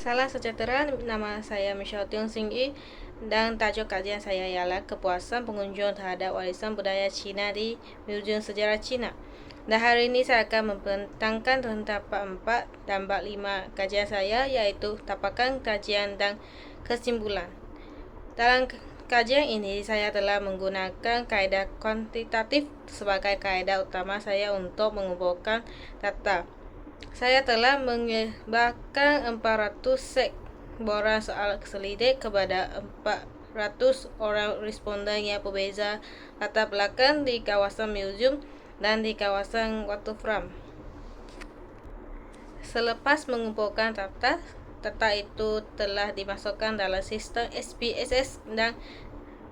Salam sejahtera, nama saya Michelle Tiong Sing Yi dan tajuk kajian saya ialah kepuasan pengunjung terhadap warisan budaya Cina di Museum Sejarah Cina. Dan hari ini saya akan membentangkan tentang tapak 4 dan bab 5 kajian saya, iaitu tapakan, kajian dan kesimpulan. Dalam kajian ini, saya telah menggunakan kaedah kuantitatif sebagai kaedah utama saya untuk mengumpulkan data. Saya telah menyebarkan 400 set borang soal selidik kepada 400 orang responden yang berbeza latar belakang di kawasan museum dan di kawasan waterfront. Selepas mengumpulkan data itu telah dimasukkan dalam sistem SPSS dan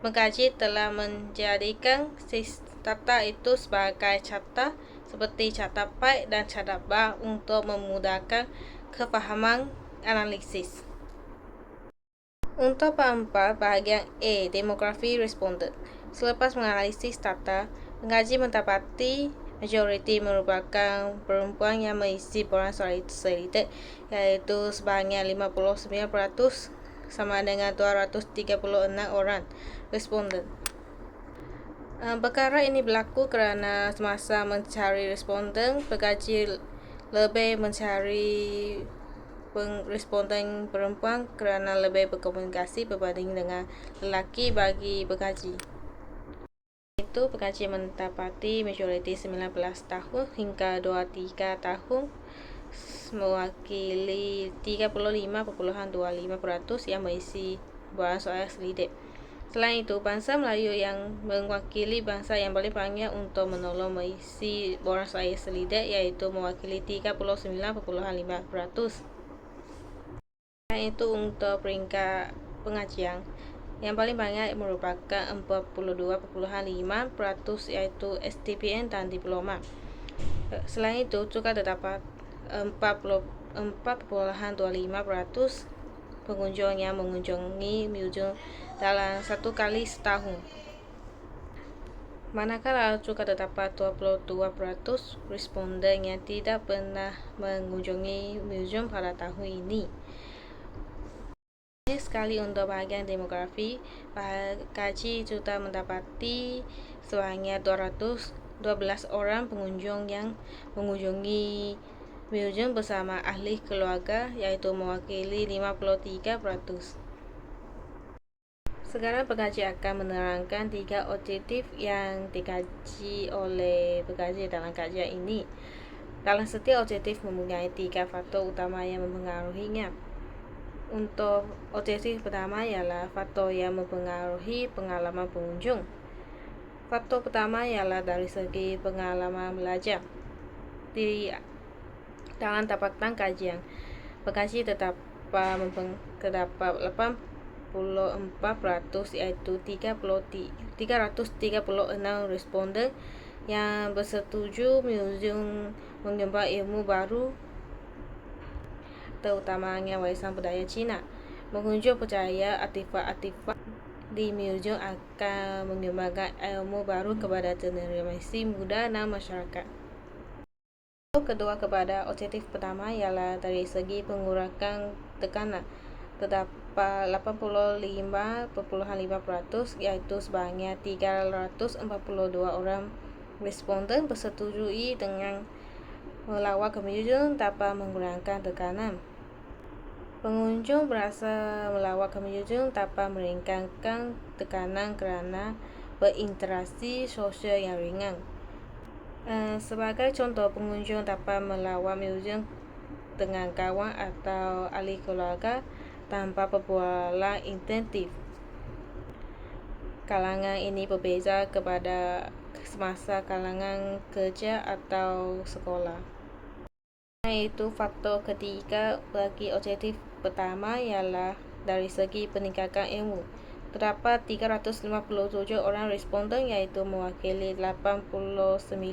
mengkaji telah menjadikan data itu sebagai carta seperti carta pie dan carta bar untuk memudahkan kefahaman analisis. Untuk bab 4 bahagian A, demografi responden. Selepas menganalisis data, pengkaji mendapati majoriti merupakan perempuan yang mengisi borang selidik, iaitu sebanyak 59%, sama dengan 236 orang responden. Perkara ini berlaku kerana semasa mencari responden, pengkaji lebih mencari responden perempuan kerana lebih berkomunikasi berbanding dengan lelaki bagi pengkaji. Itu pengkaji mendapati majoriti 19 tahun hingga 23 tahun mewakili 35.25% yang mengisi borang soal selidik. Selain itu, bangsa Melayu yang mewakili bangsa yang paling banyak untuk menolong mengisi borang soal selidik, iaitu mewakili 39.5%. Selain itu, untuk peringkat pengajian yang paling banyak merupakan 42.5%, iaitu STPN dan diploma. Selain itu, juga terdapat 4.25% pengunjung yang mengunjungi museum dalam satu kali setahun. Manakala juga terdapat 22% responden yang tidak pernah mengunjungi museum pada tahun ini. Sekali untuk bahagian demografi, pengkaji juga mendapati sebanyak 212 orang pengunjung yang mengunjungi museum bersama ahli keluarga, iaitu mewakili 53%. Sekarang pengkaji akan menerangkan 3 objektif yang dikaji oleh pengkaji dalam kajian ini. Dalam setiap objektif mempunyai 3 faktor utama yang mempengaruhinya. Untuk objektif pertama ialah faktor yang mempengaruhi pengalaman pengunjung. Faktor pertama ialah dari segi pengalaman belajar. Dalam tapatan kajian, pengkaji terdapat 84%, iaitu 336 responden yang bersetuju museum mengembang ilmu baru, terutamanya warisan budaya Cina. Pengunjung percaya artifak-artifak di museum akan mengembangkan ilmu baru kepada generasi muda dan masyarakat. Kedua kepada objektif pertama ialah dari segi pengurangan tekanan. Terdapat 85.5%, iaitu sebanyak 342 orang responden bersetujui dengan melawat ke museum tanpa menggunakan tekanan. Pengunjung berasa melawat ke museum tanpa meringankan tekanan kerana berinteraksi sosial yang ringan. Sebagai contoh, pengunjung dapat melawat museum dengan kawan atau ahli keluarga tanpa perbualan intensif. Kalangan ini berbeza kepada semasa kalangan kerja atau sekolah. Itu faktor ketiga bagi objektif pertama ialah dari segi peningkatan ilmu. Terdapat 357 orang responden, iaitu mewakili 89.25%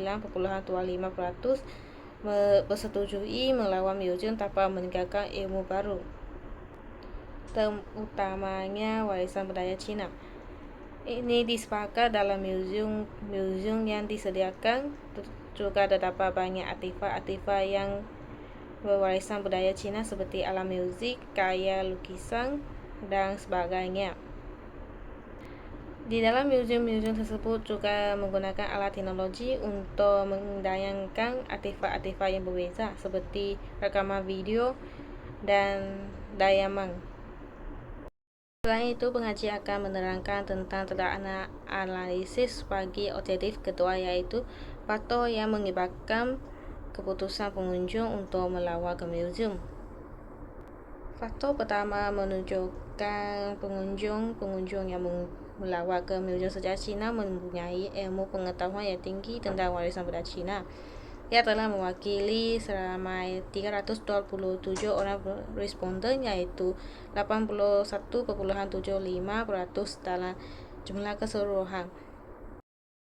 bersetujui melawat museum tanpa meninggalkan ilmu baru, terutamanya warisan budaya Cina. Ini disepakati dalam museum yang disediakan. Juga terdapat banyak artifak-artifak yang berwarisan budaya Cina seperti alat muzik, karya lukisan, dan sebagainya. Di dalam museum-museum tersebut juga menggunakan alat teknologi untuk menayangkan artefak-artefak yang berbeza seperti rekaman video dan diamond. Selain itu, pengaji akan menerangkan tentang teladan analisis bagi objektif kedua, yaitu faktor yang menyebabkan keputusan pengunjung untuk melawat ke museum. Faktor pertama menunjukkan pengunjung yang melawat ke Museum Sejarah Cina mempunyai ilmu pengetahuan yang tinggi tentang warisan budaya Cina. Ia telah mewakili seramai 327 orang responden, yaitu 81,75% dalam jumlah keseluruhan.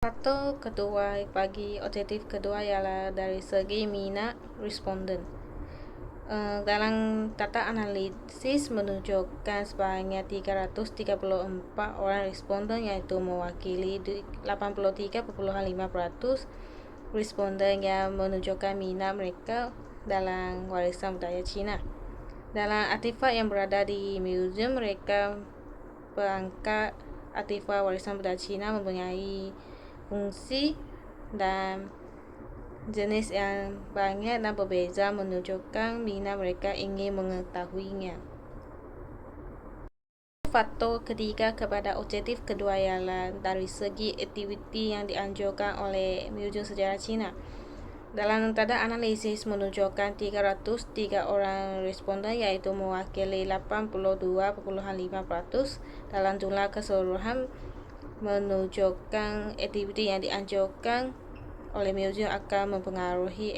Faktor kedua bagi objektif kedua ialah dari segi minat responden. Dalam data analisis menunjukkan sebanyak 334 orang responden, yaitu mewakili 83,5% responden yang menunjukkan minat mereka dalam warisan budaya Cina. Dalam artefak yang berada di museum, mereka berangkat artefak warisan budaya Cina mempunyai fungsi dan jenis yang banyak dan berbeza, menunjukkan minat mereka ingin mengetahuinya. Faktor ketiga kepada objektif kedua ialah dari segi aktiviti yang dianjurkan oleh Museum Sejarah Cina. Dalam data analisis menunjukkan 303 orang responden, yaitu mewakili 82,5% dalam jumlah keseluruhan, menunjukkan aktiviti yang dianjurkan oleh museum akan mempengaruhi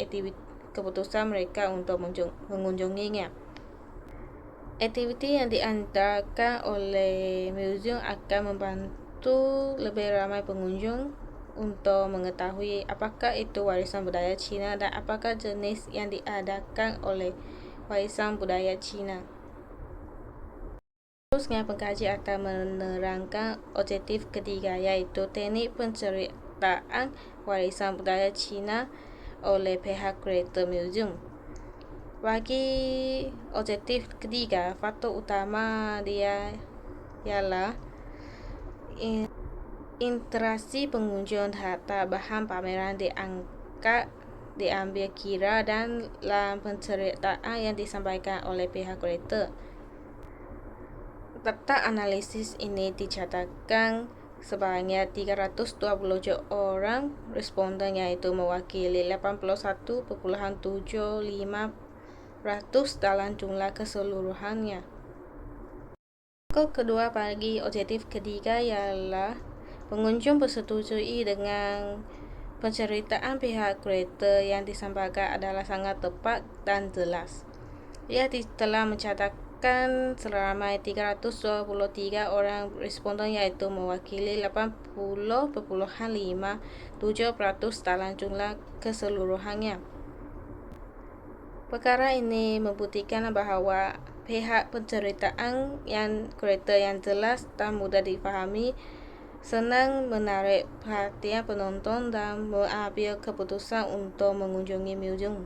keputusan mereka untuk mengunjunginya. Aktiviti yang diantarkan oleh museum akan membantu lebih ramai pengunjung untuk mengetahui apakah itu warisan budaya Cina dan apakah jenis yang diadakan oleh warisan budaya Cina. Seterusnya, pengkaji akan menerangkan objektif ketiga, yaitu teknik penceritaan warisan budaya Cina oleh pihak kurator museum. Bagi objektif ketiga, faktor utama dia ialah interaksi pengunjung terhadap bahan pameran diambil kira dalam penceritaan yang disampaikan oleh pihak kurator. Data analisis ini dicatatkan sebanyak 327 orang responden, yaitu mewakili 81,75% dalam jumlah keseluruhannya. Faktor kedua bagi objektif ketiga ialah pengunjung bersetujui dengan penceritaan pihak kurator yang disampaikan adalah sangat tepat dan jelas. Ia telah mencatatkan seramai 323 orang responden, yaitu mewakili 80,57% dalam jumlah keseluruhannya. Perkara ini membuktikan bahawa pihak penceritaan yang kurator yang jelas dan mudah difahami senang menarik perhatian penonton dan mengambil keputusan untuk mengunjungi museum.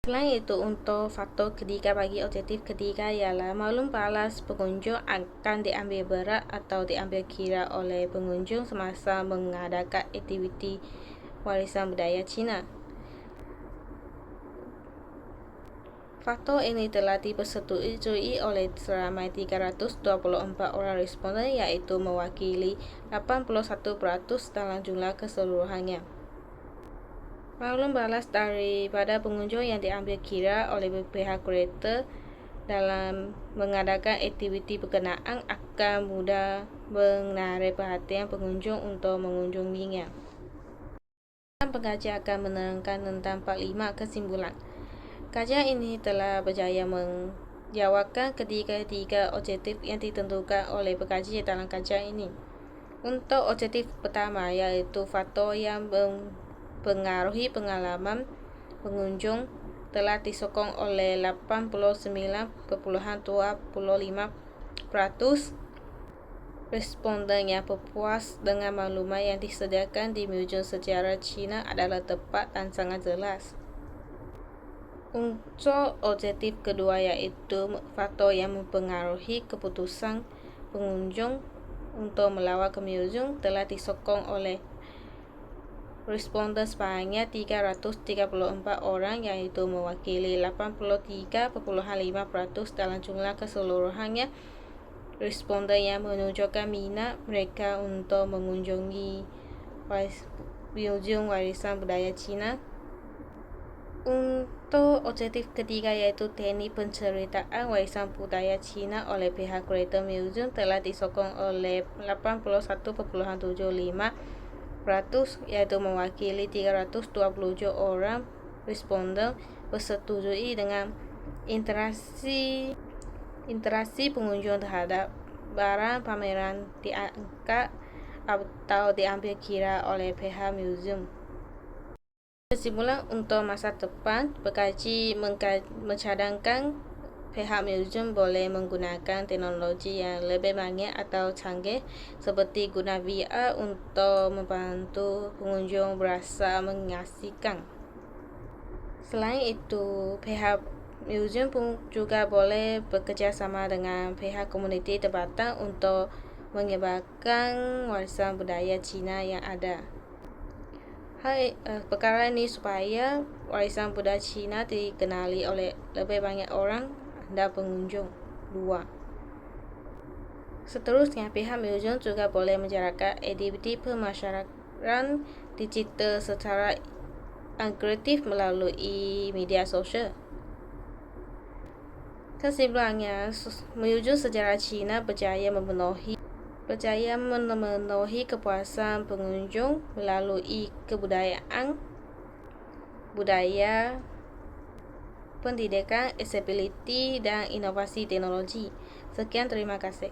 Selain itu, untuk faktor ketiga bagi objektif ketiga ialah maklum balas pengunjung akan diambil berat atau diambil kira oleh pengunjung semasa mengadakan aktiviti warisan budaya Cina. Faktor ini telah dipersetujui oleh seramai 324 orang responden, yaitu mewakili 81% dalam jumlah keseluruhannya. Maklum balas daripada pengunjung yang diambil kira oleh pihak kurator dalam mengadakan aktiviti berkenaan akan mudah menarik perhatian pengunjung untuk mengunjunginya. Pengkaji akan menerangkan tentang 45 kesimpulan. Kajian ini telah berjaya menjawabkan ketiga objektif yang ditentukan oleh pengkaji dalam kajian ini. Untuk objektif pertama, yaitu faktor yang mempengaruhi pengalaman pengunjung, telah disokong oleh 89,25% responden yang puas dengan maklumat yang disediakan di Museum Sejarah Cina adalah tepat dan sangat jelas. Unsur objektif kedua yaitu faktor yang mempengaruhi keputusan pengunjung untuk melawat ke museum telah disokong oleh responden sebanyak 334 orang, yaitu mewakili 83,5% dalam jumlah keseluruhannya responden yang menunjukkan minat mereka untuk mengunjungi Museum Warisan Budaya Cina. Untuk objektif ketiga yaitu teknik penceritaan warisan budaya Cina oleh pihak Greater Museum telah disokong oleh 81,75%, yaitu mewakili 327 orang responden bersetujui dengan interaksi pengunjung terhadap barang pameran diangkat atau diambil kira oleh pihak museum. Kesimpulan untuk masa depan, pengkaji mencadangkan pihak museum boleh menggunakan teknologi yang lebih banyak atau canggih seperti guna VR untuk membantu pengunjung berasa mengasihkan. Selain itu, pihak museum pun juga boleh bekerjasama dengan pihak komuniti tempatan untuk menyebarkan warisan budaya Cina yang ada. Perkara ini supaya warisan budaya Cina dikenali oleh lebih banyak orang dan pengunjung. 2. Seterusnya, pihak museum juga boleh menjalankan aktiviti pemasaran digital secara agresif melalui media sosial. Kesimpulannya, Museum Sejarah Cina berjaya memenuhi kepuasan pengunjung melalui kebudayaan, budaya, pendidikan, accessibility, dan inovasi teknologi. Sekian, terima kasih.